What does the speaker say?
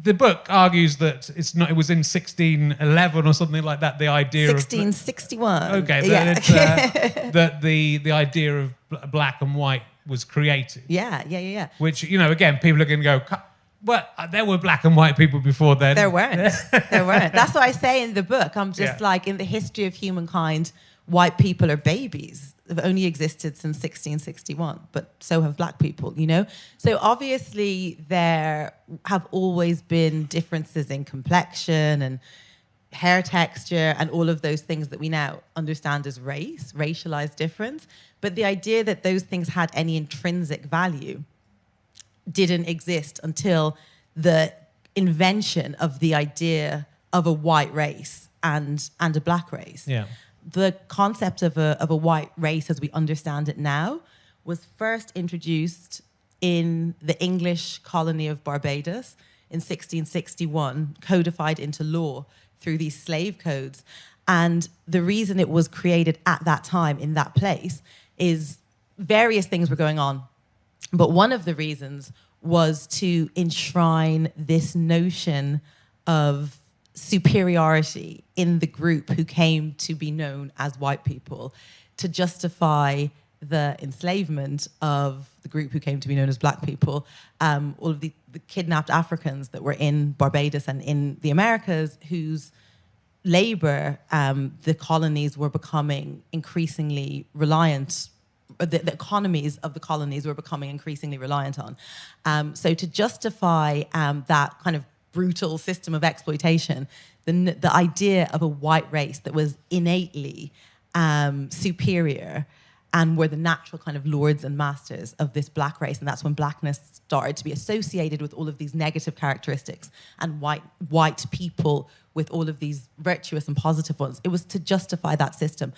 the book argues that it's not. It was in 1611 or something like that. The idea 1661. of okay, Yeah. that the idea of black and white was created. Yeah. Which, you know, again, people are going to go, well, there were black and white people before then. There weren't. There weren't. That's what I say in the book. I'm just like, in the history of humankind, white people are babies. They've only existed since 1661, but so have black people, you know? So obviously there have always been differences in complexion and hair texture and all of those things that we now understand as race, racialized difference. But the idea that those things had any intrinsic value didn't exist until the invention of the idea of a white race and a black race. Yeah. The concept of a white race as we understand it now was first introduced in the English colony of Barbados in 1661, codified into law through these slave codes. And the reason it was created at that time in that place is various things were going on. But one of the reasons was to enshrine this notion of superiority in the group who came to be known as white people, to justify the enslavement of the group who came to be known as black people, all of the kidnapped Africans that were in Barbados and in the Americas, whose labor the colonies were becoming increasingly reliant, the economies of the colonies were becoming increasingly reliant on. So to justify that kind of brutal system of exploitation, the idea of a white race that was innately superior and were the natural kind of lords and masters of this black race. And that's when blackness started to be associated with all of these negative characteristics and white people with all of these virtuous and positive ones. It was to justify that system.